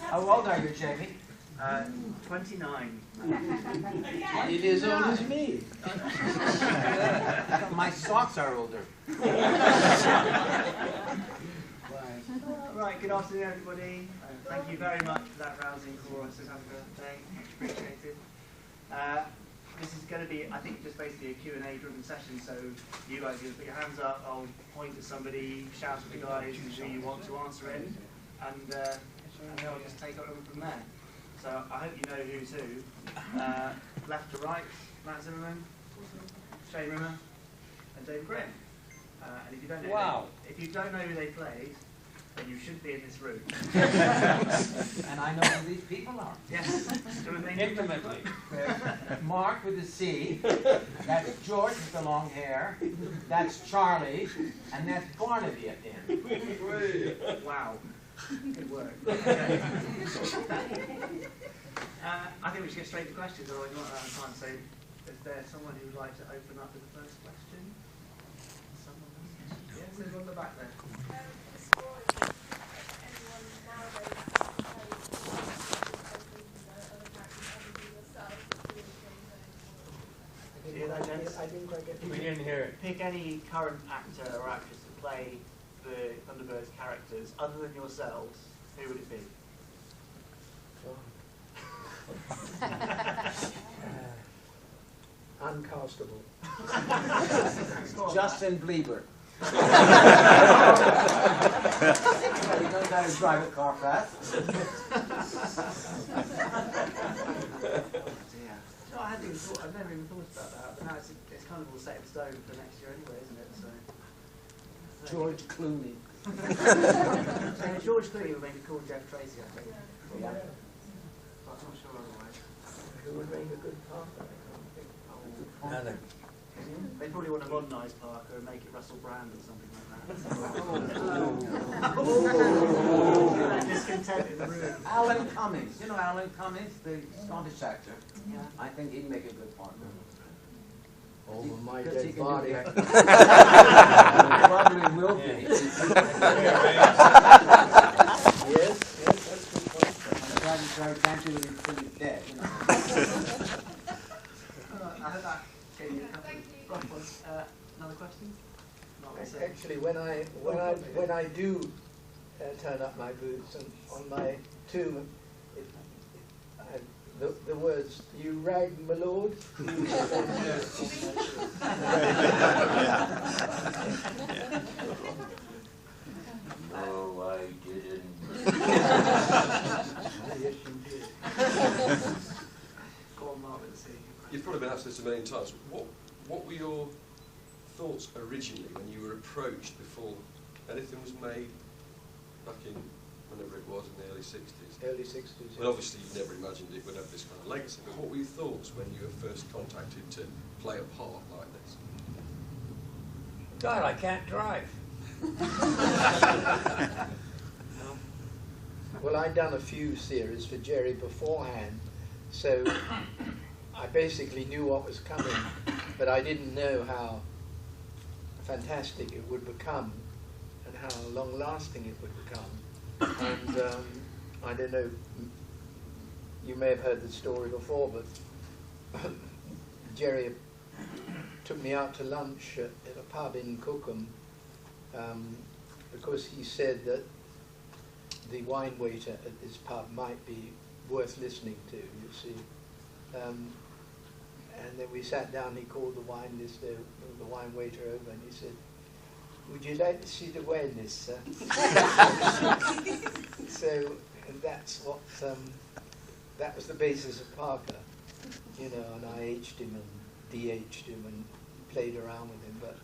How old are you, Jamie? 29. Nearly as old as me. My socks are older. Right, good afternoon everybody. Thank you very much for that rousing chorus. Happy birthday, much appreciated. This is going to be, I think, just basically a Q&A driven session, so you guys can put your hands up, I'll point at somebody, shout at the guys who you want to answer it, and they'll just take it over from there. So I hope you know who's who. Left to right, Matt Zimmerman, Shane Rimmer, and David Brit. And if you don't know, if you don't know who they played, then you should be in this room. And I know who these people are. Yes, Intimately. Mark with a C, that's George with the long hair, that's Charlie, and that's Barnaby at the end. Wow, good work. I think we should get straight to questions, otherwise we're not out of time. So, is there someone who would like to open up with the first question? Someone else? Yes, there's one at the back there. I didn't quite get it. We didn't hear it. Pick any current actor or actress to play the Thunderbirds characters other than yourselves. Who would it be? Uncastable. Justin Bieber. He knows how to drive a car fast. I've never even thought about that, but now it's kind of all set in stone for next year anyway, isn't it? So George Clooney. so George Clooney would make a cool Jeff Tracy, I think. Yeah. But I'm not sure otherwise. Who would make a good partner? I can't think. They probably want to modernise Parker and make it Russell Brand or something like that. Discontent in the room. Alan Cummings. You know Alan Cummings, the Scottish actor? Yeah. I think he'd make a good partner. Over my Because he dead can do body. the acting. Probably will be. Yes, that's a good point. I'm glad you can't do it until he's dead. You know. I hope that gave you a couple of rough ones. Another question? Not really. Actually, when I do turn up my boots and on my tomb, the words "You rag, my lord." No, I didn't. Yes, you did. Go on, Mark, let's see. You've probably been asked this a million times. What were your thoughts originally when you were approached before anything was made back in whenever it was in the early 60s? Early 60s. Well, obviously you never imagined it would have this kind of legacy, but what were your thoughts when you were first contacted to play a part like this? God, I can't drive. Well, I'd done a few series for Jerry beforehand, so I basically knew what was coming, but I didn't know how fantastic it would become and how long-lasting it would become. And I don't know, you may have heard the story before, but Jerry took me out to lunch at a pub in Cookham because he said that the wine waiter at this pub might be worth listening to, you see. And then we sat down, he called the wine waiter over, and he said, "Would you like to see the wine list, sir?" So that's what, that was the basis of Parker, you know, and I H'd him and DH'd him and played around with him, but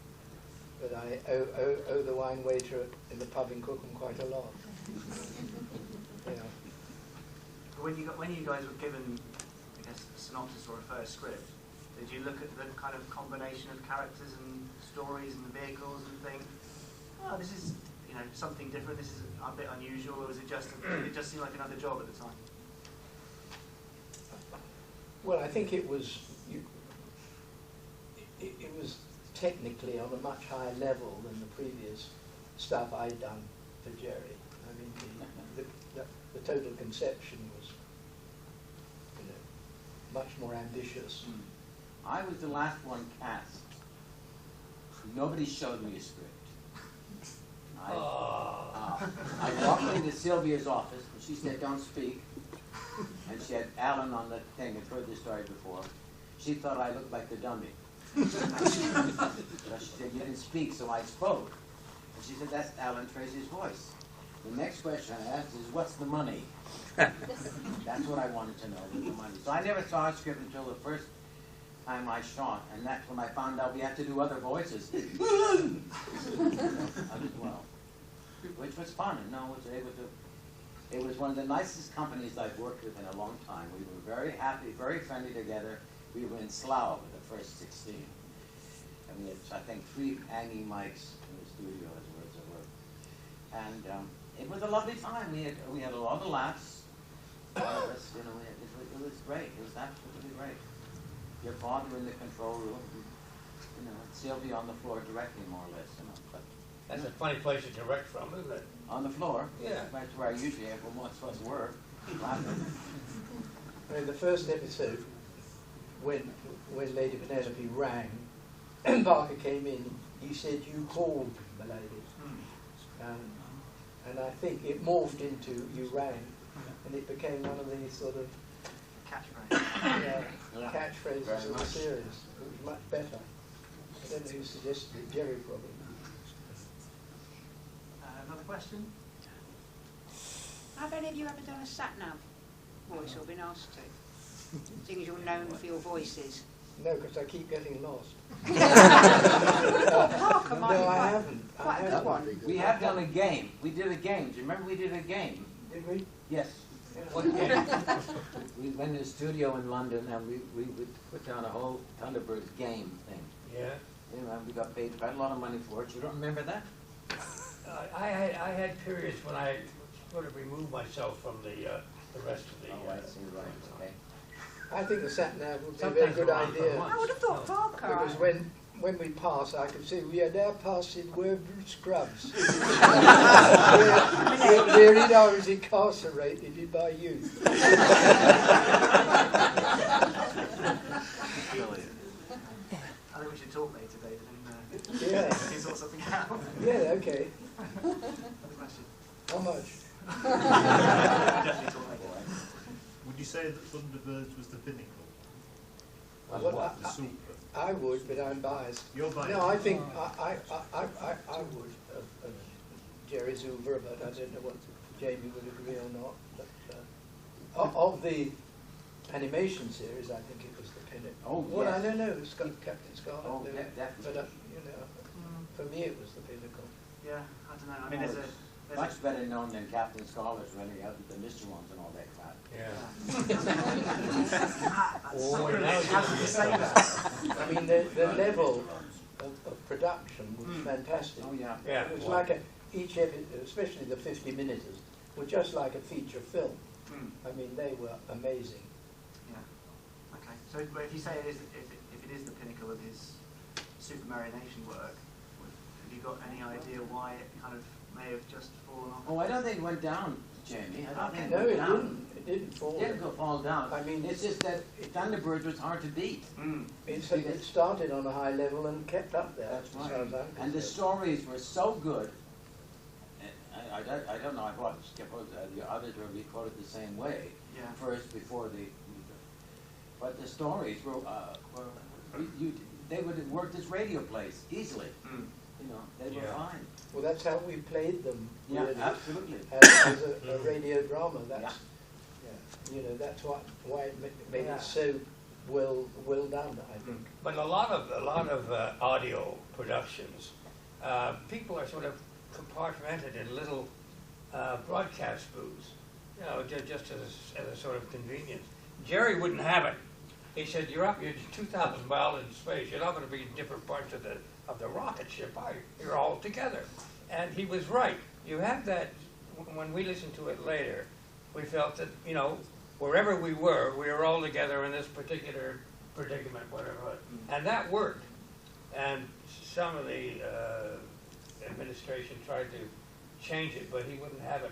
I owe the wine waiter in the pub in Cookham quite a lot. Yeah. When you guys were given, I guess, a synopsis or a first script, did you look at the kind of combination of characters and stories and vehicles and think, oh, this is, you know, something different, this is a bit unusual, or was it just, did it just seem like another job at the time? Well, I think it was, it was technically on a much higher level than the previous stuff I'd done for Jerry. I mean, the total conception was, much more ambitious. I was the last one cast. Nobody showed me a script. I walked into Sylvia's office, and she said, "Don't speak." And she had Alan on the thing. I've heard this story before. She thought I looked like the dummy. So she said, "You didn't speak," so I spoke. And she said, "That's Alan Tracy's voice." The next question I asked is, "What's the money?" That's what I wanted to know, was the money. So I never saw a script until the first time I shot, and that's when I found out we had to do other voices. Well, which was fun, and it was one of the nicest companies I've worked with in a long time. We were very happy, very friendly together. We were in Slough for the first 16. And we had, I think, 3 hanging mics in the studio as words of work. And it was a lovely time. We had a lot of laughs. All of us, it was great. It was absolutely great. Your father in the control room, Sylvia on the floor directing, more or less, But That's a funny place to direct from, isn't it? on the floor, Yeah. that's where I usually have most of us were. Laughing. I mean, the first episode, when Lady Penelope rang, Barker came in, he said, "You called, my lady." And I think it morphed into "you rang," and it became one of these sort of Catchphrase. catchphrases Very of the much. series. It was much better. I don't know who suggested it, Jerry probably. Another question? Have any of you ever done a sat-nav voice or been asked to? Seeing as you're known for your voices. No, because I keep getting lost. Parker might No, be I quite- haven't. quite a good one. We have done a game. We did a game. Do you remember we did a game? Did we? Yes. What game? We went to the studio in London and we would put down a whole Thunderbirds game thing. Yeah. We got paid quite a lot of money for it. You don't remember that? I had periods when I sort of removed myself from the rest of the. Oh, I see, right, okay. I think the sat-nav would be a very Sometimes good around for idea. months. I would have thought Parker. Because when we pass, I could say, "We are now passing Woburn Scrubs." Where it is incarcerated by you. I think we should talk later, David, and Yeah, we can sort something out. yeah, okay. Another question? How much? Definitely talk later. Would you say that Thunderbirds was the pinnacle? Well, The super? I would, but I'm biased. You're biased. No, I think I would of Jerry Zuber, but I don't know what Jamie would agree or not. But of the animation series, I think it was the pinnacle. Oh, Well, yes. I don't know, Captain Scarlet. Oh, no, definitely. But for me, it was the pinnacle. Yeah, I don't know. I mean, there's Much better known than Captain Scholars, really, other than Mr. Ones and all that crap. Yeah. Oh, and that was How can you say that? I mean, the level of production was fantastic. Oh, yeah. Yeah. It was like each episode, especially the 50-minuters, were just like a feature film. I mean, they were amazing. Yeah. Okay. So, but if you say if it is the pinnacle of his Super Marionation work, have you got any idea why it kind of may have just fallen off? Oh, I don't think it went down, Jamie. I don't think No, it went it down. didn't. It didn't fall. It didn't fall down. I mean, It's just that Thunderbirds was hard to beat. It started on a high level and kept up there. That's as far right. as I'm And the concerned. stories were so good. And I don't know, I thought the others were recorded the same way. Yeah. First, before but the stories were they would have worked as radio plays easily. They were Yeah. fine. Well, that's how we played them. Yeah, really, absolutely. as a radio drama. That's that's why it made Yeah. it so well done. I think. But a lot of audio productions, people are sort of compartmented in little broadcast booths, just as a sort of convenience. Jerry wouldn't have it. He said, "You're 2,000 miles in space. You're not going to be in different parts of the rocket ship. You're all together." And he was right. You have that. When we listened to it later, we felt that wherever we were all together in this particular predicament, whatever, and that worked. And some of the administration tried to change it, but he wouldn't have it.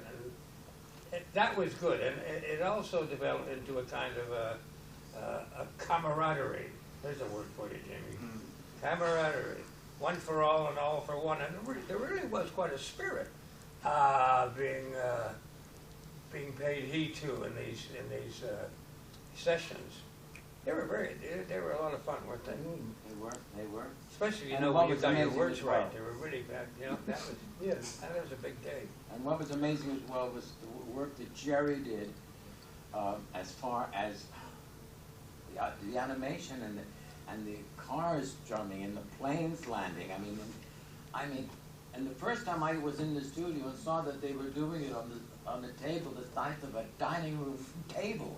And that was good, and it also developed into a kind of a camaraderie. There's a word for you, Jamie. Camaraderie. One for all and all for one. And there really was quite a spirit being paid heed to in these sessions. They were a lot of fun, weren't they? They were. Especially, And when what you was got your amazing words as well- right. They were really, that was a big day. And what was amazing as well was the work that Jerry did as far as the animation and the cars drumming and the planes landing. I mean, and the first time I was in the studio and saw that they were doing it on the table the size of a dining room table,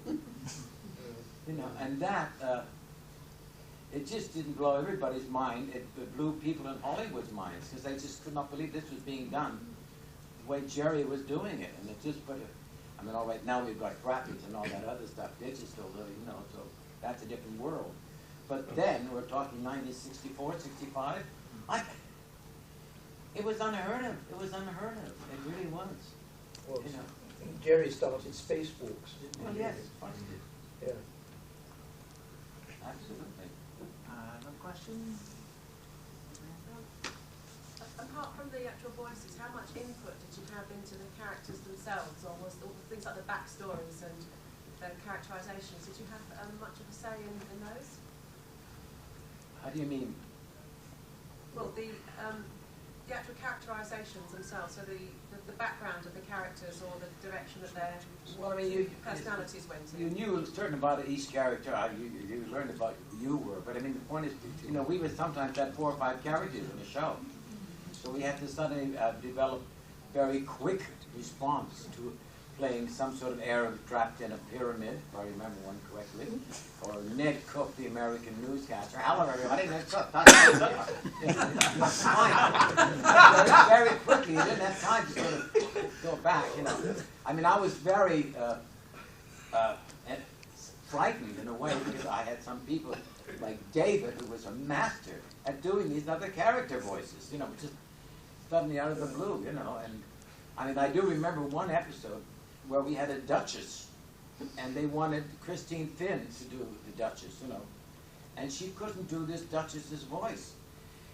and that it just didn't blow everybody's mind. It blew people in Hollywood's minds because they just could not believe this was being done the way Jerry was doing it, and it just put it. I mean, all right, now we've got graphics and all that other stuff, digital, so that's a different world. But then, we're talking 1964, 65, it was unheard of. It was unheard of. It really was. Well, Jerry started Spacewalks, didn't he? Well, yes, of course he did. Yeah. Absolutely. Another question? Apart from the actual voices, how much input did you have into the characters themselves, or was all the things like the backstories and the characterizations, did you have much of a say in those? How do you mean? Well, the actual characterizations themselves, so the background of the characters or the direction that their personalities went in. You knew certain about each character. You learned about who you were, but I mean the point is, we would sometimes have 4 or 5 characters in a show, so we had to suddenly develop very quick response to playing some sort of Arab trapped in a pyramid, if I remember one correctly, or Ned Cook, the American newscaster. Hello, everybody, Ned Cook. Very quickly, you didn't have time to sort of go back, I mean, I was very frightened in a way because I had some people like David, who was a master at doing these other character voices, just suddenly out of the blue, and I mean, I do remember one episode where we had a Duchess, and they wanted Christine Finn to do the Duchess, and she couldn't do this Duchess's voice.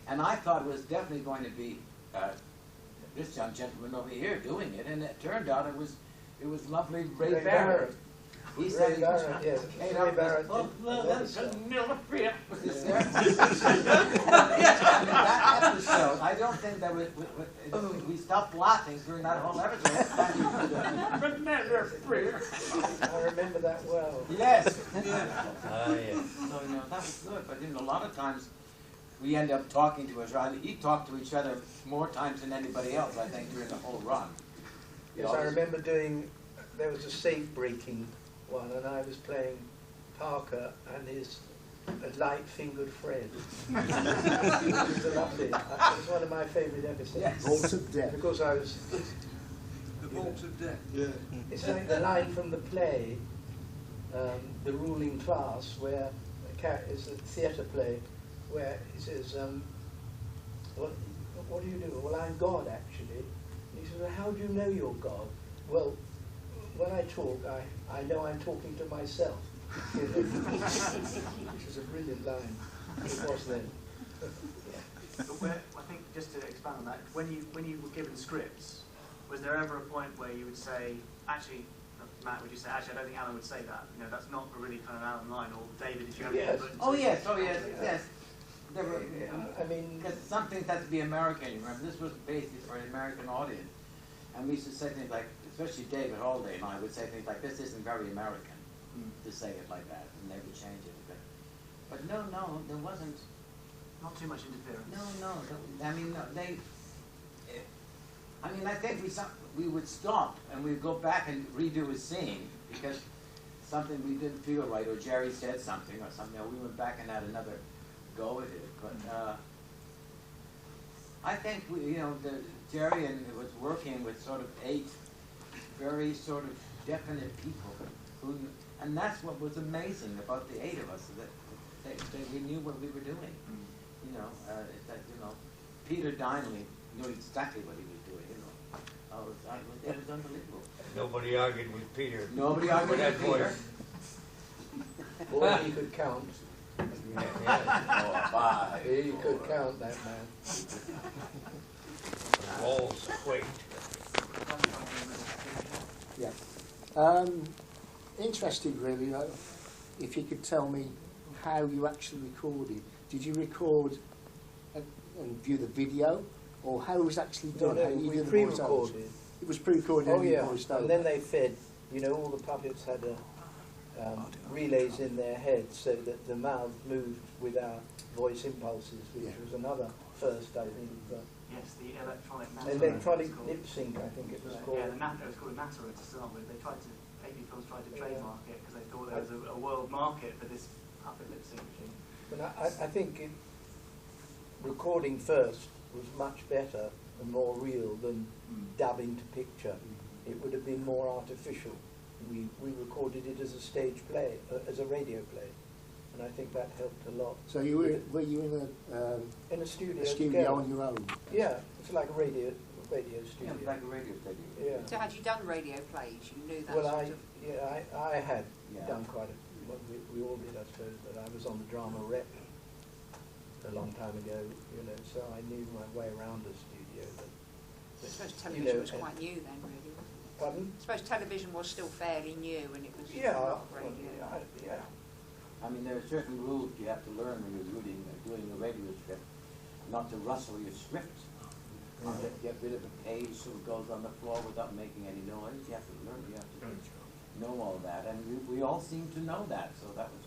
And I thought it was definitely going to be this young gentleman over here doing it, and it turned out it was lovely Ray Barrett. He said, yes. Ray Barrett. That episode, I don't think that we stopped laughing during that whole episode. I remember that well. Yes. Yes. So, that was good, but a lot of times we end up talking to each other. He talked to each other more times than anybody else, I think, during the whole run. Yes, I remember there was a safe-breaking one, and I was playing Parker and his light-fingered friend. It was lovely. It was one of my favourite episodes. Yes. Vault of Death. Because I was... The Vault of Death. Yeah. It's like the line from the play, The Ruling Class, where it's a theatre play, where he says, what do you do? Well, I'm God, actually. And he says, well, how do you know you're God? Well, when I talk, I know I'm talking to myself. Which was a brilliant line. It was then. I think, just to expand on that, when you were given scripts, was there ever a point where you would say, actually, Matt, would you say, actually, I don't think Alan would say that. That's not a really kind of Alan line. Or David, did you have any input? Oh yes. There were, I mean, because some things had to be American. You remember, this was basically for an American audience, and we used to say things like, especially David Holiday and I would say things like, "This isn't very American to say it like that," and they would change it. But no, there wasn't. Not too much interference. No. I mean, I think we would stop and we'd go back and redo a scene because something we didn't feel right, or Jerry said something or something. We went back and had another go at it. But I think Jerry was working with sort of 8 very sort of definite people and that's what was amazing about the 8 of us, that we knew what we were doing. Peter Donnelly knew exactly what he was doing. It was unbelievable. Nobody argued with Peter. Nobody argued that with Peter. Boy, he could count. Oh, 5. He could count, that man. Walls quaked. Yeah. Interesting, really. If you could tell me how you actually recorded. Did you record and view the video, or how it was actually done? No, how you we did the pre-recorded. voice-overs? It was pre-recorded. Oh and you yeah, voiced and over. then they fed. You know, all the puppets had relays in their heads so that the mouth moved with our voice impulses, which Yeah. was another first, I think. Yes, the electronic natter. Electronic lip sync, I think it was called. Yeah, it was called a natter to start with. They tried to, A.B. Films tried to trademark it because they thought there was a world market for this puppet lip sync machine. But I think recording first was much better and more real than dubbing to picture. It would have been more artificial. We recorded it as a stage play, as a radio play, and I think that helped a lot. So were you in a studio? a studio together. on your own? Yeah, it's like a radio studio. Yeah, like a radio station. Yeah. So had you done radio plays? You knew that Well, sort of... I had Yeah. done quite a. Well, we all did, I suppose. But I was on the drama rep a long time ago, you know, so I knew my way around the studio. I suppose you television know, was quite new then, really, wasn't it? Pardon? I suppose television was still fairly new and it was Yeah. not radio. Yeah. I mean, there are certain rules you have to learn when you're doing a radio script, not to rustle your script. Get rid of a page so it goes on the floor without making any noise. You have to learn, you have to know all that. And we all seem to know that, so that was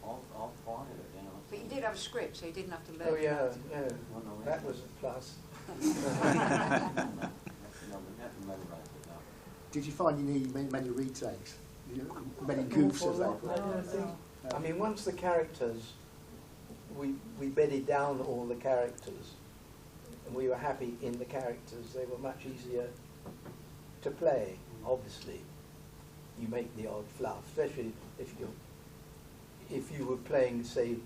all part of it, you know. But you did have a script, so you didn't have to learn. Oh yeah, no, Well, no, that was a plus. No, we have to memorize it now. Did you find you needed many retakes? Many goofs of that? I mean, once the characters, we bedded down all the characters, and we were happy in the characters. They were much easier to play. Obviously, you make the odd fluff, especially if you were playing, say,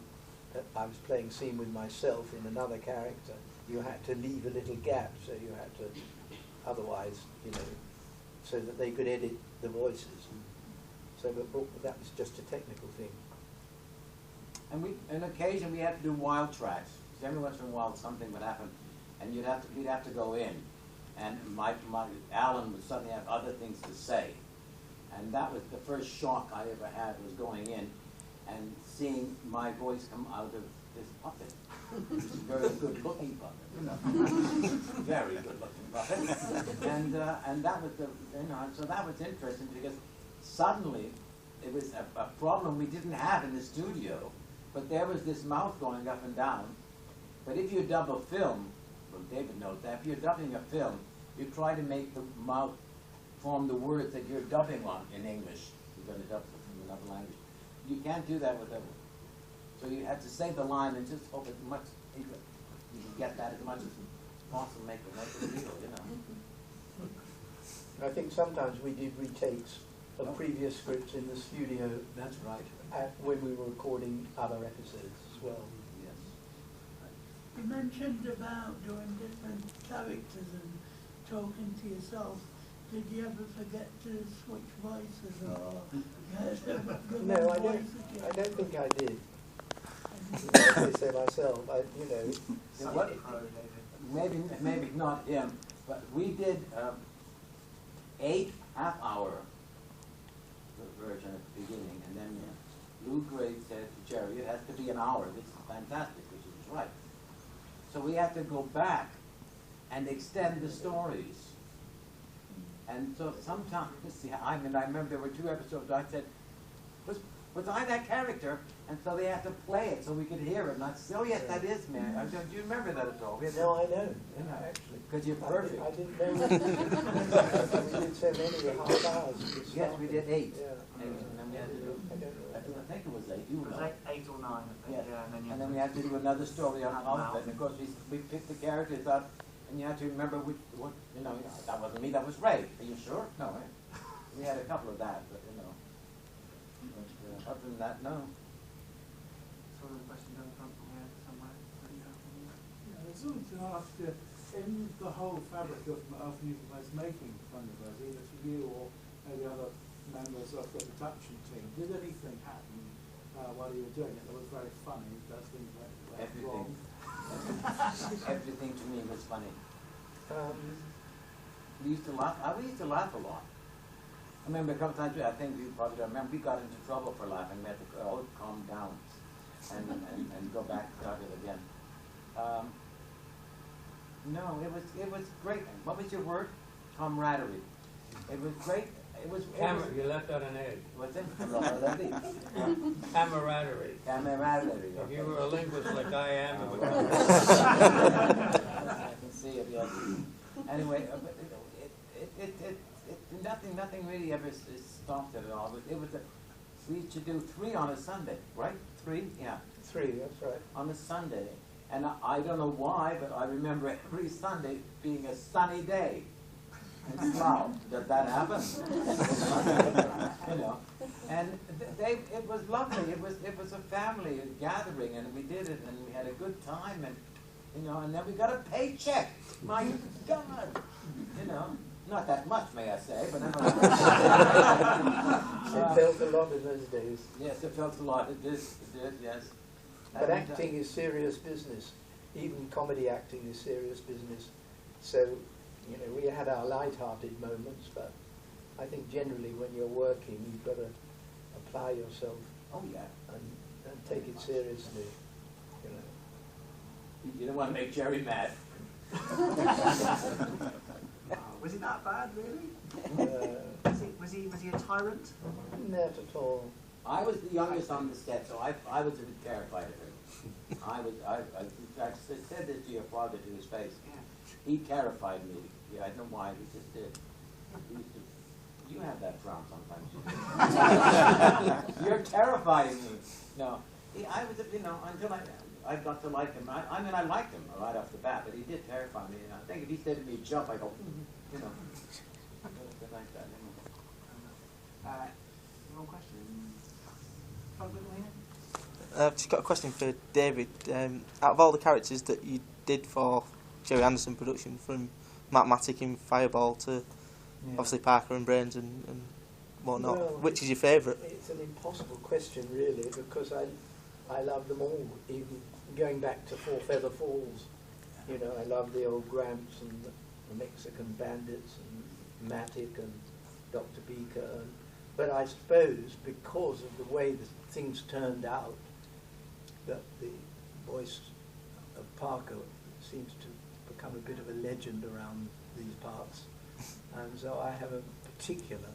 I was playing scene with myself in another character. You had to leave a little gap, so you had to, otherwise, you know, so that they could edit the voices. So that was just a technical thing. And on occasion we had to do wild tracks. Because every once in a while something would happen, and we'd have to go in, and Alan would suddenly have other things to say, and that was the first shock I ever had, was going in and seeing my voice come out of this puppet. It's a very good-looking puppet, you know. Very good-looking puppet. And that was so that was interesting, because suddenly it was a problem we didn't have in the studio, but there was this mouth going up and down. But if you dub a film, well, David knows that, if you're dubbing a film, you try to make the mouth form the words that you're dubbing on in English. You're going to dub from another language. You can't do that with a... So you have to say the line and just hope as much you can get that as much as possible, make it real, you know. I think sometimes we did retakes of previous scripts in the studio. That's right. When we were recording other episodes as well. Yes. You mentioned about doing different characters and talking to yourself. Did you ever forget to switch voices or No, I don't think I did. As I say myself, you know. Maybe not him, but we did 8 half-hour version at the beginning, and then Lou Gray said to Jerry, it has to be an hour. This is fantastic, which is right. So we had to go back and extend the stories. And so sometimes, I remember there were 2 episodes I said, was I that character? And so they had to play it so we could hear it. And I said, oh yes, that is me. Do you remember that at all? No, I know, actually. Because you're perfect. I didn't know. We did so many half hours. Yes, we did 8. Yeah. And then we had to do, I think it was 8. You It was know. 8 or 9, I think. Yes. Yeah, And then we had to do another story on top of it. And of course, we picked the characters up, and you had to remember what, you know, that wasn't me, that was Ray. Are you sure? No, right? We had a couple of that, but you know. But, other than that, no. Sort of a question down the front from here somewhere. I was going to ask, in the whole fabric of utilized making Thunderbirds, either for you or maybe other members of the production team, did anything happen while you were doing it that was very funny, that things went wrong? Everything to me was funny. We used to laugh. We used to laugh a lot. I remember a couple of times, I think you probably don't remember, we got into trouble for laughing. We had to all calm down and go back and start it again. No, it was great. What was your word? Camaraderie. It was great. You left out an egg. What's it? Camaraderie. Camaraderie. Camaraderie. If you were a linguist like I am, it would come. I can see it, yes. Anyway, nothing really ever stopped it at all. We used to do 3 on a Sunday, right? 3? Yeah. 3, that's right. On a Sunday. And I don't know why, but I remember every Sunday being a sunny day. And wow, did that happen? You know. And it was lovely. It was a family gathering, and we did it, and we had a good time, and you know, and then we got a paycheck. My God, you know. Not that much, may I say, but it felt a lot in those days. Yes, it felt a lot. It did, yes. But acting is serious business. Even comedy acting is serious business. So, you know, we had our light-hearted moments, but I think generally when you're working, you've got to apply yourself. Oh yeah. And take it seriously. You know. You don't want to make Jerry mad. Was it that bad, really? Was he a tyrant? Not at all. I was the youngest on the set, so I was a bit terrified of him. I said this to your father to his face. Yeah. He terrified me. Yeah, I don't know why. He just did. You have that frown sometimes. You're terrifying me. No, I was, you know, until I got to like him. I mean, I liked him right off the bat, but he did terrify me. And I think if he said to me, jump, I go, you know. Like that, you know. More questions? Probably here. I've just got a question for David. Out of all the characters that you did for Jerry Anderson production, from Mathematic in Fireball to obviously Parker and Brains and whatnot, well, which is your favourite? It's an impossible question, really, because I love them all, even going back to Four Feather Falls. You know, I love the old Gramps and the Mexican Bandits and Matic and Dr. Beaker. But I suppose because of the way the things turned out, that the voice of Parker seems to become a bit of a legend around these parts. And so I have a particular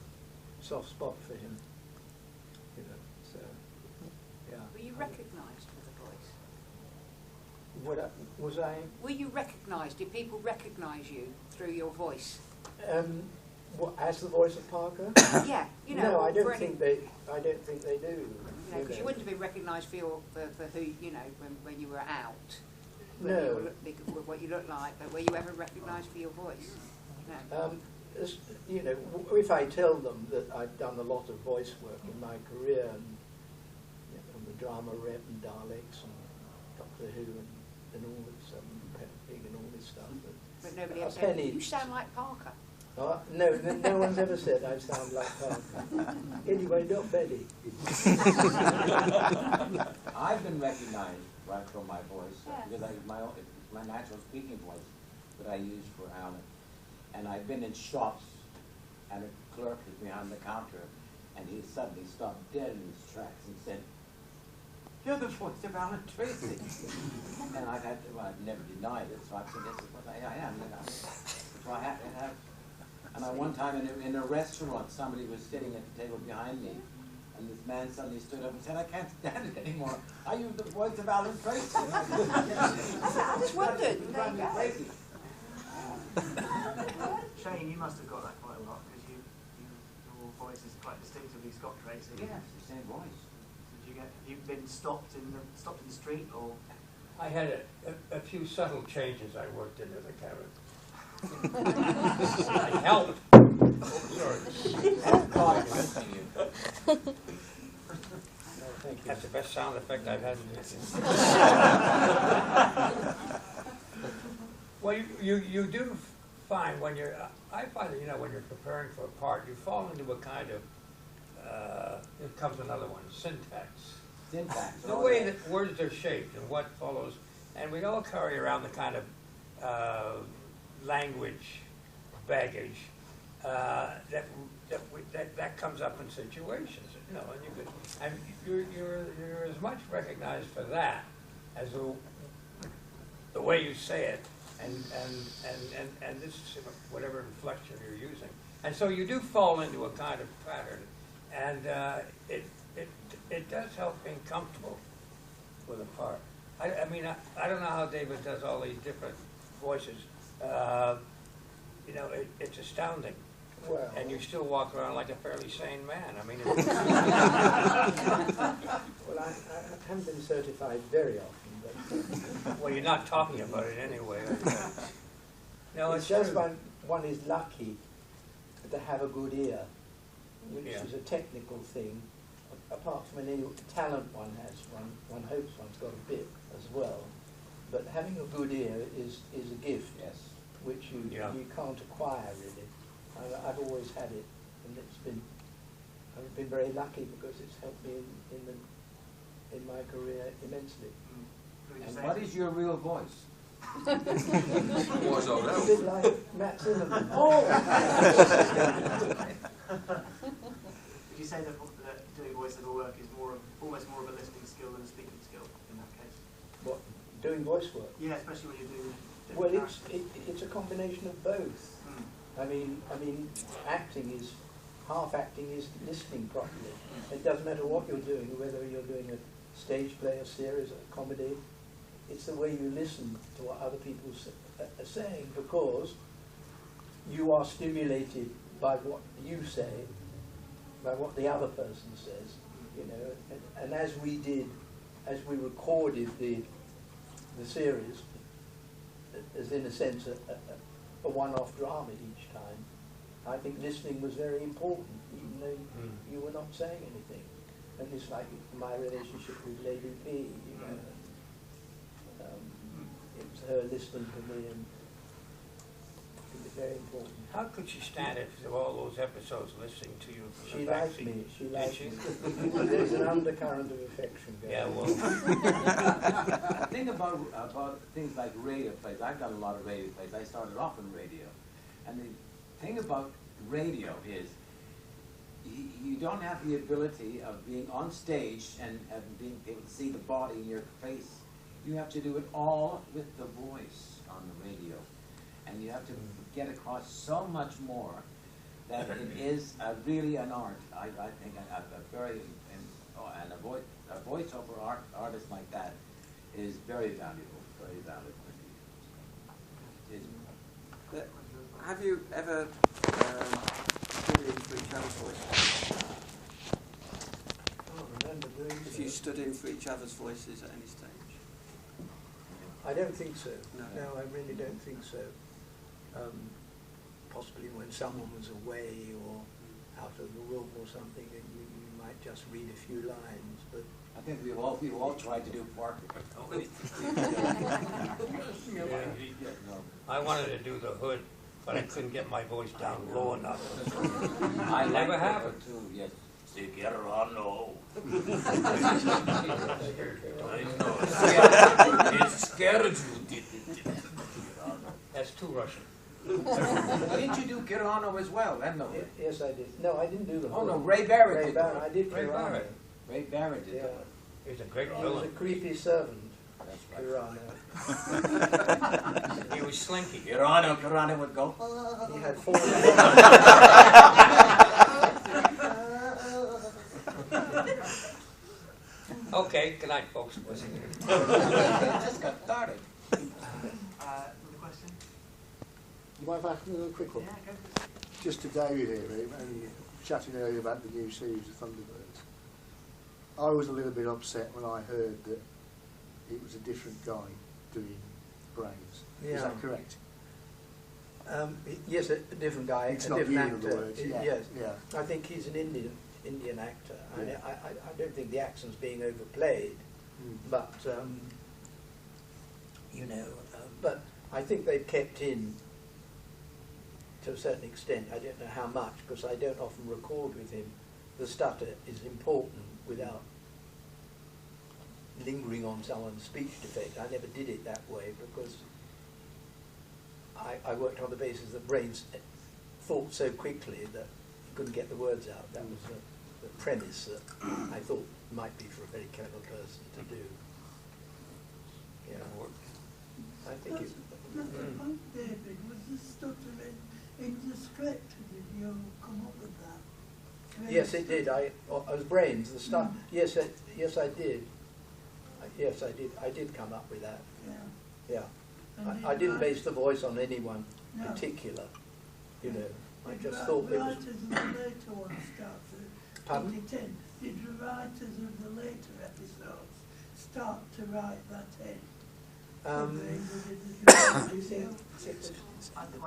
soft spot for him. You know, so, yeah. Were you recognised for the voice? Was I? Were you recognised? Did people recognise you through your voice? What, as the voice of Parker? Yeah, you know. No, I don't think they do. You know, because you wouldn't have been recognised for who, you know, when you were out. No. What you look like, but were you ever recognised for your voice? No. You know, if I tell them that I've done a lot of voice work in my career, and you know, the drama Rep and Daleks and Doctor Who and all this, Pig and all this stuff. But nobody ever said, you sound like Parker. No one's ever said I sound like Parker. Anyway, not Betty. I've been recognized right from my voice, because it's my natural speaking voice that I use for Alan. And I've been in shops, and a clerk is behind the counter, and he suddenly stopped dead in his tracks and said, "You're the voice of Alan Tracy." And I've never denied it, so I said, "This is what I am." You know. So I have to have. And one time in a restaurant, somebody was sitting at the table behind me, and this man suddenly stood up and said, "I can't stand it anymore. Are you the voice of Alan Tracy?" I just wondered. Crazy. Shane, you must have got that quite a lot, because your voice is quite distinctively Scott Tracy. Yeah, it's the same voice. Have you been stopped in the street, or? I had a few subtle changes I worked into the character. I helped. Oh, sorry. That's the best sound effect I've had in this. Well, you do find when you're, I find that, you know, when you're preparing for a part, you fall into a kind of, here comes another one, syntax. Syntax. The way that words are shaped and what follows, and we all carry around the kind of language baggage that comes up in situations, you know, and you could, and you're as much recognized for that as the way you say it, and this is whatever inflection you're using, and so you do fall into a kind of pattern, and it does help being comfortable with a part. I mean, I don't know how David does all these different voices. You know, it's astounding. Well, And you still walk around like a fairly sane man. I mean, well, I haven't been certified very often, but well, you're not talking about it anyway. No, it's just one is lucky to have a good ear, which Yeah. is a technical thing. Apart from any talent one has, one hopes one's got a bit as well. But having a good ear is a gift, Yes. which you can't acquire really. I've always had it, and I've been very lucky because it's helped me in my career immensely. And what is your real voice? What's all A that? bit like Matt Zimmerman. Would you say that doing voiceover work is almost more of a listening skill than a speaking skill in that case? What, doing voice work? Yeah, especially when you're doing. Well, it's a combination of both. I mean, half acting is listening properly. It doesn't matter what you're doing, whether you're doing a stage play, a series, a comedy. It's the way you listen to what other people are saying, because you are stimulated by what you say, by what the other person says, you know. And as we recorded the series, as in a sense a one-off drama each time, I think listening was very important, even though you were not saying anything. And it's like my relationship with Lady P, you know. It was her listening to me, and I think it's very important. how could she stand it through all those episodes listening to you from She the back liked seat? me. She Did liked she? me. There's an undercurrent of affection going Yeah, on. well, Think about things like radio plays. I've done a lot of radio plays. I started off in radio. And the thing about radio is you don't have the ability of being on stage and being able to see the body in your face. You have to do it all with the voice on the radio. And you have to get across so much more that it is really an art. I think a voiceover artist like that is very valuable, very valuable. Have you ever stood in for each other's voices? I can't remember doing If so. you stood in for each other's voices at any stage? I don't think so. No. No, I really don't think so. Possibly when someone was away or out of the room or something, and you might just read a few lines, but I think we've all tried to do Parker. I wanted to do the Hood, but I couldn't get my voice down low enough. I never like have it it. too. Yes. Se Gerano. It's scared you. That's too Russian. Didn't you do Gerano as well? No. yes, I did. No, I didn't do the Oh no, whole- Ray Barrett Ray did. Barrett. I did Ray Kirano. Barrett. Ray Barrett did. Yeah. He's a great He was a villain. creepy servant, That's right. Kirano. He was slinky. Gerano would go. He had 4 Okay, good night, folks. Just got started. Another question? You mind if I ask another quick one? Yeah, go for it. Just to David here, and chatting earlier about the new series of Thunderbirds. I was a little bit upset when I heard that it was a different guy doing Brains. Is Yeah. that correct? Yes, a different guy, It's a not different you, in actor. other words. Yeah. Yes, Yeah. I think he's an Indian actor. Yeah. I don't think the accent's being overplayed, Mm. but you know, but I think they've kept in to a certain extent. I don't know how much, because I don't often record with him. The stutter is important without lingering on someone's speech defect. I never did it that way because I worked on the basis that brains thought so quickly that you couldn't get the words out. That was the premise that I thought might be for a very clever person to do. Yeah, I think it. That's the point, David. Was the stuttering in the script? Did you come up with that? Yes, it did. I was brains. The stuff. Yes, yes, I did. Yes, I did. I did come up with that. Yeah. Yeah. I didn't base the voice on anyone particular. You know, I just thought it was. Writers of the later ones start to. Pardon? Did the writers of the later episodes start to write that in? I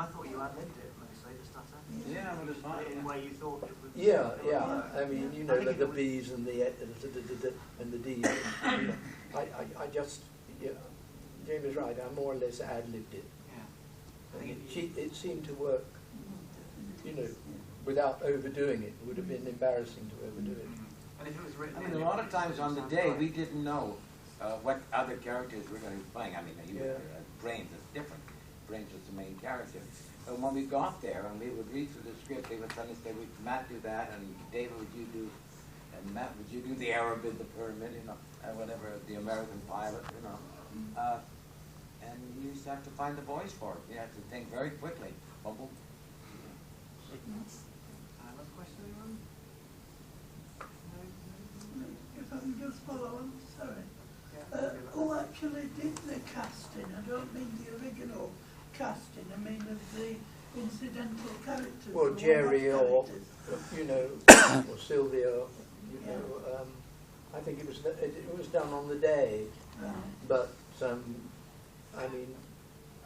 thought you ad-libbed it mostly, the stutter. Yeah, well, it's fine. In a way you thought it would. Yeah, yeah. I mean, you know, the B's and the and the D's. You know, I just, yeah. Jamie is right. I more or less ad-libbed it. Yeah. It seemed to work. You know, without overdoing it. It would have been embarrassing to overdo it. And if it was written, I mean, a lot of times on the day we didn't know what other characters we're going to be playing. I mean, Brains is different. Brains was the main character. But when we got there and we would read through the script, they would suddenly say, Matt do that, and David, would you do, and Matt, would you do the Arab in the pyramid, you know, whatever, the American pilot, you know. And you used to have to find the voice for it. You had to think very quickly. Bumble. Another question, anyone? If I can just follow on, sorry. Who actually did the casting? I don't mean the original casting, I mean of the incidental characters. Well, Jerry or, you know, or Sylvia, you know, I think it was done on the day, but I mean,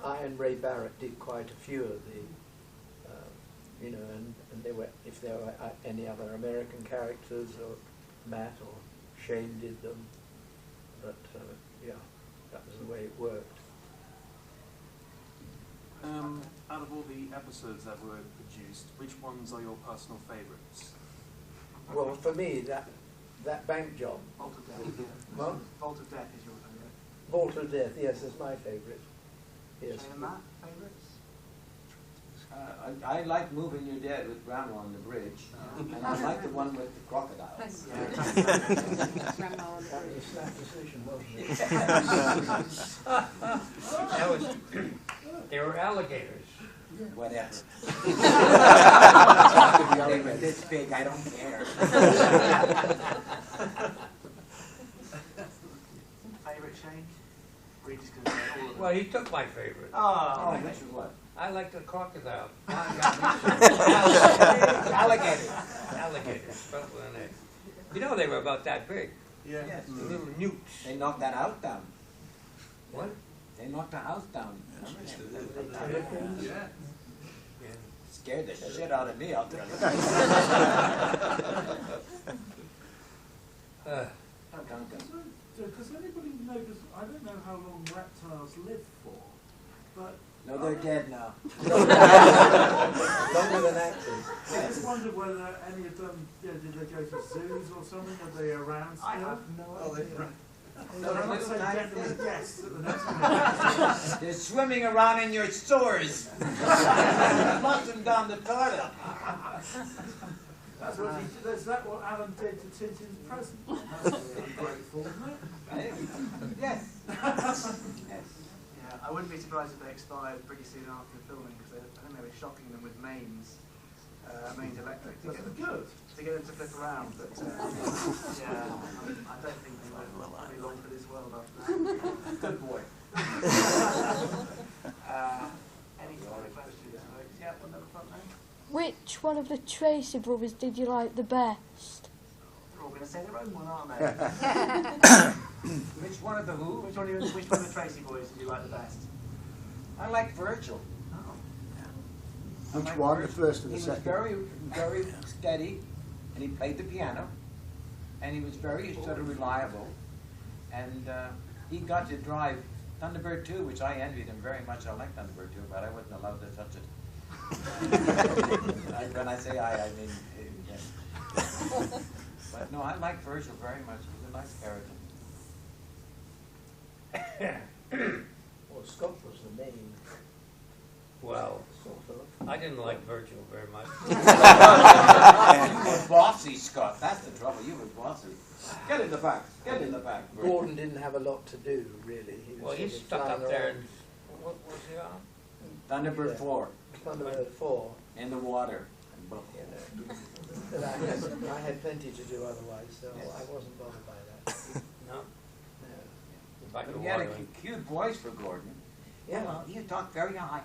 I and Ray Barrett did quite a few of the, you know, and there were, if there were any other American characters, or Matt or Shane did them, but yeah, that was the way it worked. Out of all the episodes that were produced, which ones are your personal favourites? Well, for me, that bank job. Vault of Death. What? Vault of Death is your favourite. Vault of Death, yes, is my favourite. Yes. Shane and Matt, favourites? I like Moving Your Dead with Grandma on the bridge, and I like the one with the crocodiles. Grandma on the That was a snap decision, wasn't it? That was, they were alligators. Whatever. They were this big, I don't care. Favourite, Shane? Or are you just going to say all of them? Well, he took my favorite. Oh, Which is what? I like the crocodile. Alligators. Alligators, front with an egg. You know they were about that big. Yeah. Yes. The little newts. They knocked that house down. What? They knocked the house down. Yeah. Scared the shit out of me, I'll tell you. Does anybody know, I don't know how long reptiles live for, but... No, they're dead now. Longer than actors. I just wondered whether any of them, did they go to zoos or something? Are they around still? I have no idea. I'm not saying gentlemen guests at the next one. They're swimming around in your sewers. Flush them down the toilet. That's what he did. Is that what Alan did to Tintin's present? That's ungrateful, isn't it? Yes. Yeah, I wouldn't be surprised if they expired pretty soon after filming, because I think they were shocking them with mains electric to get them to flip around. But yeah, I don't think they were very long for this world after that. Good boy. Any further questions, folks? Yeah, one at the front there. Which one of the Tracy brothers did you like the best? They're all going to say their own one, aren't they? Which one of the who? Which one of the Tracy boys did you like the best? I like Virgil. Oh. Which one, the first or the He was second? very, very steady, and he played the piano, and he was very sort of reliable, and he got to drive Thunderbird 2, which I envied him very much. I like Thunderbird 2, but I wasn't allowed to touch it. When I say I mean him. But no, I like Virgil very much. He's a nice character. Well, Scott was the main. Well, I didn't like Virgil very much. You were bossy, Scott. That's the trouble. You were bossy. Get in the back. Get in the back. Gordon didn't have a lot to do, really. He was Well, he's sort of stuck flying up there. around. And, what was he on? Thunderbird Yeah. 4. Thunderbird 4. In the water. You know. But I had plenty to do otherwise, so Yes. I wasn't bothered by that. No? No. Back to He had a water. cute voice for Gordon. Yeah. Well, you talk very high.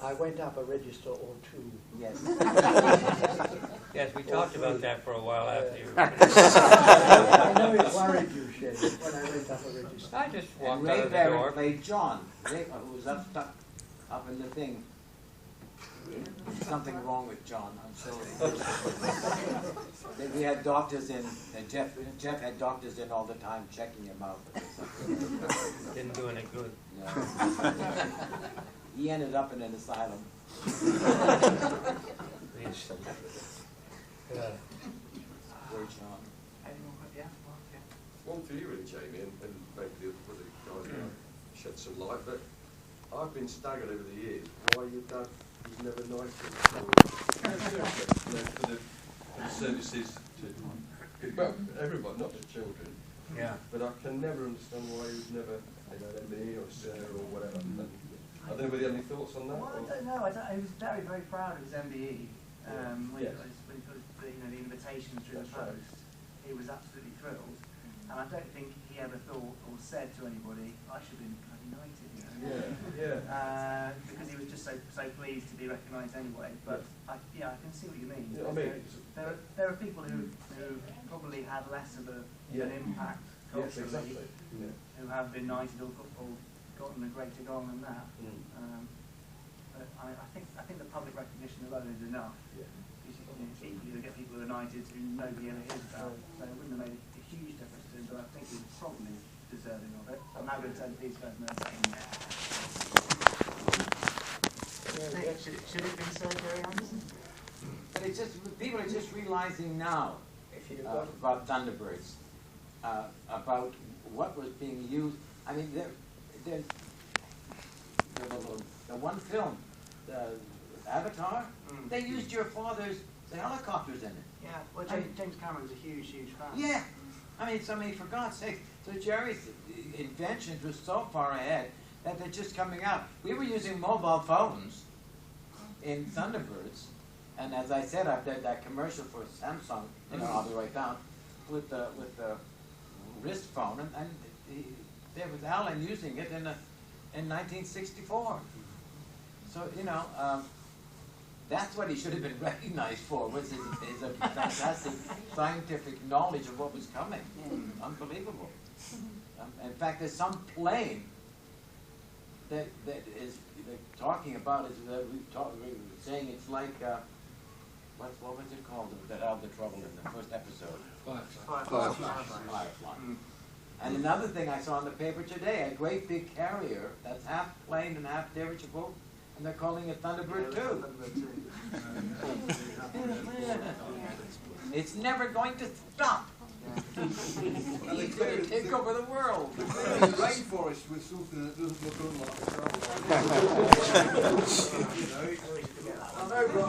I went up a register or two. Yes. Yes, we talked about that for a while after you. I know it worried you, Shane, when I went up a register. I just And walked Ray out of the Barrett door. played John, who was stuck up in the thing. Something wrong with John, I'm sure. We had doctors in, and Jeff had doctors in all the time checking him out. Didn't do any good. No. He ended up in an asylum. Yes. Poor John. One for you, really, Jamie, and maybe the other guys might shed some light, but I've been staggered over the years why your dad was never knighted for the services to, well, everyone, not just children. Yeah. But I can never understand why he was never an ME or Sir or whatever. And I don't know whether you have any thoughts on that? Well, I or? don't know. He was very, very proud of his MBE. When Yes. he put the invitation through the That's right. post, he was absolutely thrilled. And I don't think he ever thought or said to anybody, I should be bloody knighted, you know. Because he was just so pleased to be recognised anyway. But I can see what you mean. Yeah, I mean, there are people who probably had less of an impact culturally, who have been knighted or gotten a greater goal than that. But I think the public recognition alone is enough. You get people who are knighted who nobody ever hears about, so it wouldn't have made a huge difference to him, but I think he was probably deserving of it. I'm now going to turn to these guys and they're saying, should it be Sir Jerry Anderson? But it's just, people are just realizing now about Thunderbirds, about what was being used. I mean, the one film, Avatar, they used your father's helicopters in it. Yeah, well, James Cameron's a huge, huge fan. Yeah, I mean, for God's sake, so Jerry's inventions were so far ahead that they're just coming out. We were using mobile phones in Thunderbirds, and as I said, I've done that commercial for Samsung, I'll be right down, with the wrist phone, and there was Alan using it in 1964. So, that's what he should have been recognized for, was his fantastic scientific knowledge of what was coming. Unbelievable. In fact, there's some plane that is talking about, we were saying it's like, what was it called that had the trouble in the first episode? Firefly. And another thing I saw in the paper today, a great big carrier that's half plane and half dirigible, and they're calling it Thunderbird 2. It's never going to stop. He's going to take over the world. The rainforest with something that doesn't look unlike a I know, but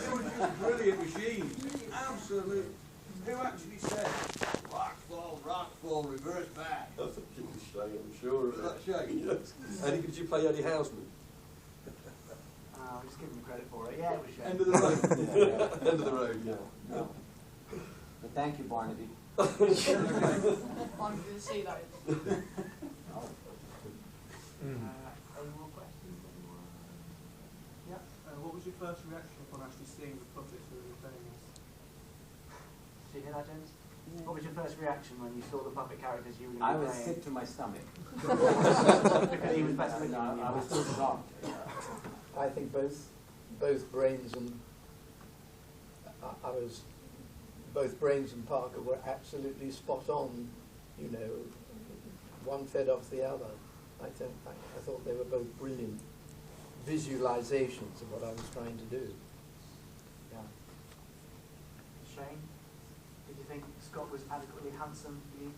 they were just brilliant machines. Absolutely. Who actually said rock fall, reverse back? I think it was Shay, I'm sure. Was that Shay? Yes. And did you play Eddie Houseman? I'll just give him credit for it. Yeah, it was Shay. End of the road. End of the road, yeah. No. But thank you, Barnaby. Wanted to see that. Any more questions? Yeah. What was your first reaction upon actually seeing the puppets that were famous? Did you hear that, James? What was your first reaction when you saw the puppet characters you were I going to was be sick to my stomach. Because he was better looking than you. I was so shocked. I think both Brains and both Brains and Parker were absolutely spot on. One fed off the other. I thought they were both brilliant visualizations of what I was trying to do. Yeah. Shane, did you think Scott was adequately handsome for you?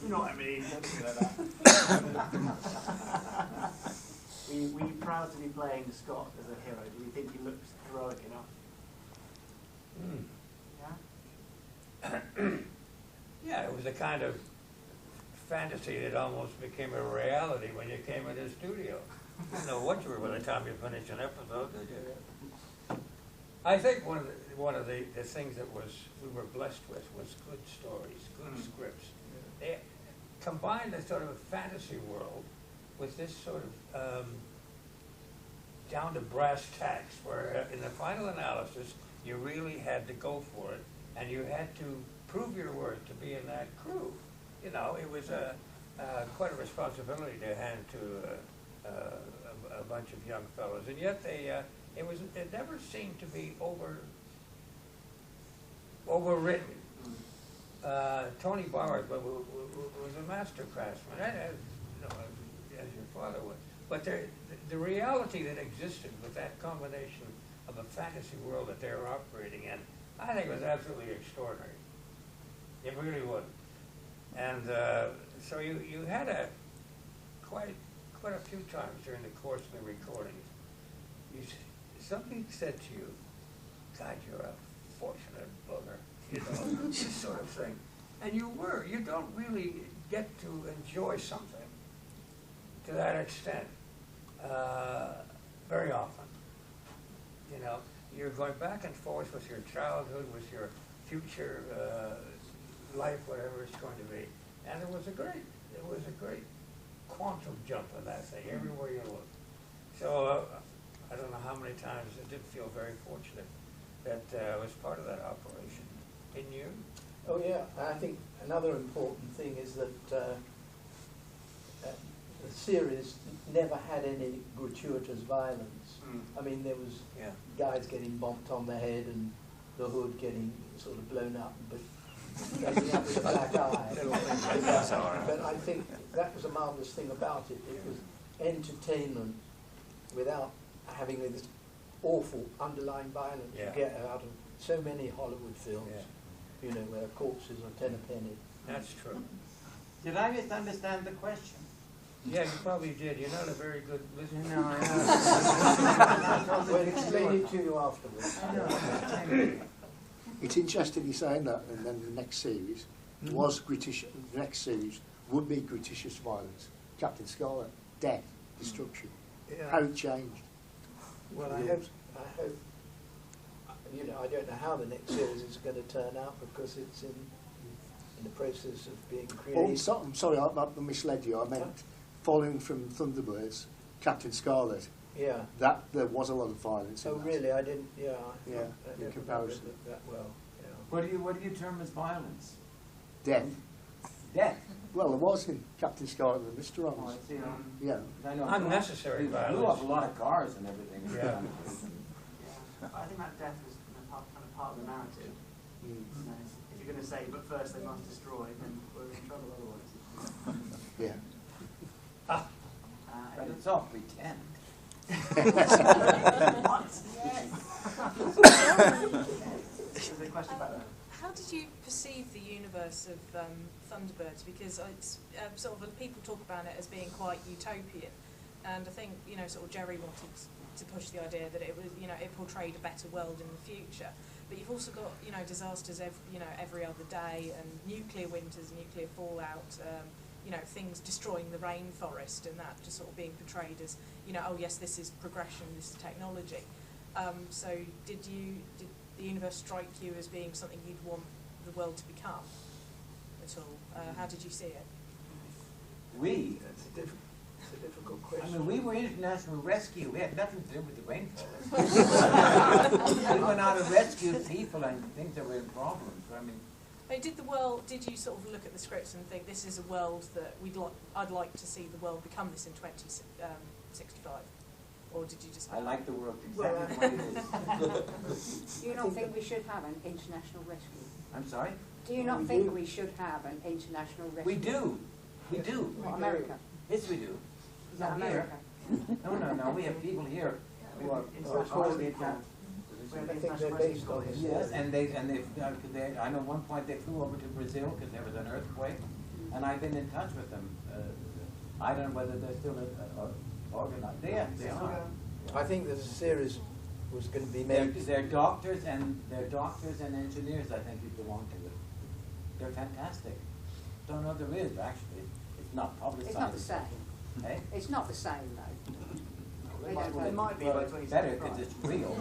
You know what I mean, don't be like that. Were you proud to be playing Scott as a hero? Do you think he looked heroic enough? Yeah? Yeah, it was a kind of fantasy that almost became a reality when you came in the studio. You didn't know what you were by the time you finished an episode, did you? I think one of the things that we were blessed with was good stories, good scripts. They combined a sort of a fantasy world with this sort of down to brass tacks, where in the final analysis you really had to go for it, and you had to prove your worth to be in that crew. You know, it was quite a responsibility to hand to a bunch of young fellows, and yet it never seemed to be overwritten. Tony Bowers was a master craftsman, as your father was. But the reality that existed with that combination of a fantasy world that they were operating in, I think was absolutely extraordinary. It really was. And so you had quite a few times during the course of the recordings, somebody said to you, God, you're a fortunate bugger, you know, this sort of thing. And you were. You don't really get to enjoy something to that extent very often. You know, you're going back and forth with your childhood, with your future life, whatever it's going to be. And it was a great quantum jump in that thing, everywhere you look. So I don't know how many times I did feel very fortunate that I was part of that operation. Didn't you? Oh yeah, I think another important thing is that the series never had any gratuitous violence. I mean, there was guys getting bonked on the head and the hood getting sort of blown up, but getting up to a black eye. But I think that was a marvelous thing about it. It was entertainment without having this awful underlying violence you get out of so many Hollywood films. You know, where corpses are 10 a penny. That's true. Did I misunderstand the question? Yeah, you probably did. You're not a very good listener. No, I know. We'll explain it to you afterwards. It's interesting you saying that, and then the next series was British. The next series would be gratuitous violence. Captain Scarlet, death, destruction. Yeah. How it changed. Well, I hope. You know, I don't know how the next series is going to turn out because it's in the process of being created. Oh, I'm sorry, I misled you. I meant following from Thunderbirds, Captain Scarlet. Yeah. That there was a lot of violence. Oh, in that. really? I didn't. Yeah. Yeah. In comparison. That well. Yeah. What do you term as violence? Death. Death. Well, there was in Captain Scarlet and Mr. Arms. Yeah. I know. Unnecessary violence. Blew up a lot of cars and everything. Yeah. I think that death was kind of part of the narrative. You know, if you're going to say, but first they must destroy, then we're in trouble otherwise. Yeah. But it's all pretend. What? Yes. There's a question about that. How did you perceive the universe of Thunderbirds? Because it's sort of people talk about it as being quite utopian, and I think sort of Jerry wanted to push the idea that it was it portrayed a better world in the future. But you've also got disasters every other day, and nuclear winters, nuclear fallout. Things destroying the rainforest, and that just sort of being portrayed as oh yes, this is progression, this is technology. So did the universe strike you as being something you'd want the world to become at all? How did you see it? That's a difficult question. I mean, we were international rescue. We had nothing to do with the rainforest. We went out and rescued people and things that were in problems. I mean, did you sort of look at the scripts and think this is a world that I'd like to see the world become this in 2065? Or did you just... I like the world exactly the way it is. Do you not think we should have an international rescue? I'm sorry? Do you not think we should have an international rescue? We do. We do. What, America? Yes, we do. Is that Not here. America? No. We have people here who are International hardly people. I think they're based on this. Yes, and they I know one point they flew over to Brazil because there was an earthquake, and I've been in touch with them. I don't know whether they're still organized. They are. I think the series was going to be made. They're doctors and engineers. I think who belong to it. They're fantastic. Don't know there is actually. It's not publicized. It's not the same. Hey? It's not the same though. It might be by 2075. Better because it's real.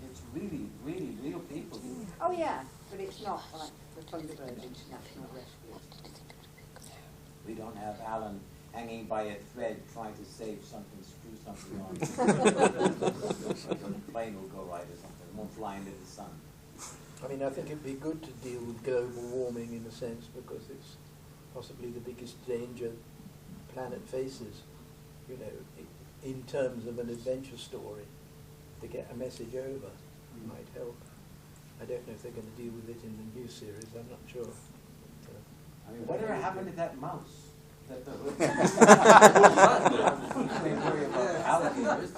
It's really, really real people. Oh yeah, but it's not like the Thunderbirds International Rescue. We don't have Alan hanging by a thread trying to save something, screw something on. The plane will go right or something. It won't fly into the sun. I mean, I think it'd be good to deal with global warming in a sense because it's possibly the biggest danger the planet faces. You know, in terms of an adventure story, to get a message over might help. I don't know if they're going to deal with it in the new series. I'm not sure. I mean, whatever happened to that mouse? That the hood. We worry about alligators.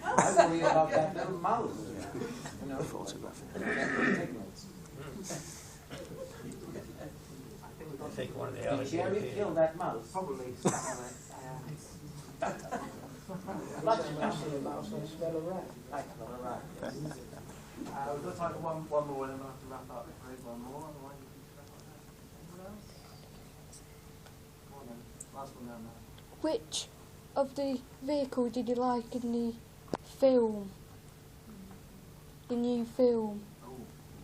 I worry about that little mouse. You know, signals. I think one of the Did alligators. Jerry kill that mouse? Probably. I see a mouse and smell a rat. I smell a rat. We've got time for one more, and then we'll have to wrap up. There is one more, otherwise we can wrap up. Anyone else? Come on then. Last one down there. Which of the vehicle did you like in the film? The new film? Oh.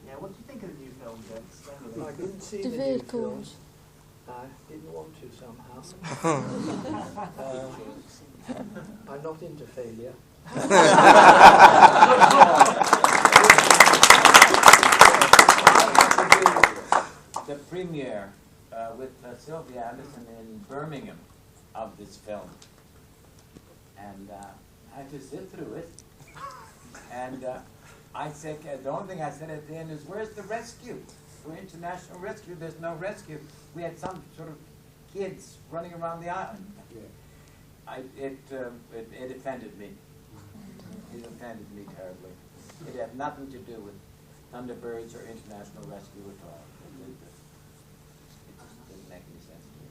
Yeah, what do you think of the new film, gents? I didn't see The the new film. vehicles. I didn't want to somehow. I'm not into failure. The premiere with Sylvia Anderson in Birmingham of this film, and I had to sit through it. And I said, the only thing I said at the end is, "Where's the rescue? We're international rescue. There's no rescue." We had some sort of kids running around the island. It offended me. It offended me terribly. It had nothing to do with Thunderbirds or international rescue at all. It just didn't make any sense to me.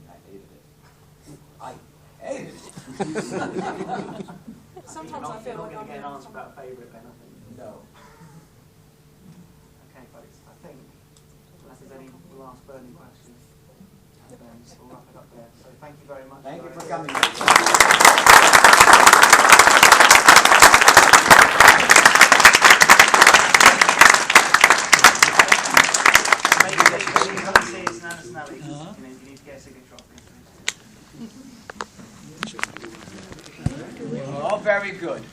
I hated it. Sometimes I feel like You're not going to I'm get an answer about a favourite then, I think. No. Okay, folks, I think, unless there's any last burning questions, then we'll wrap it up there. So thank you very much. Thank you for guys. coming. Maybe you haven't seen it, Snally, you need to get a signature off this. All very good.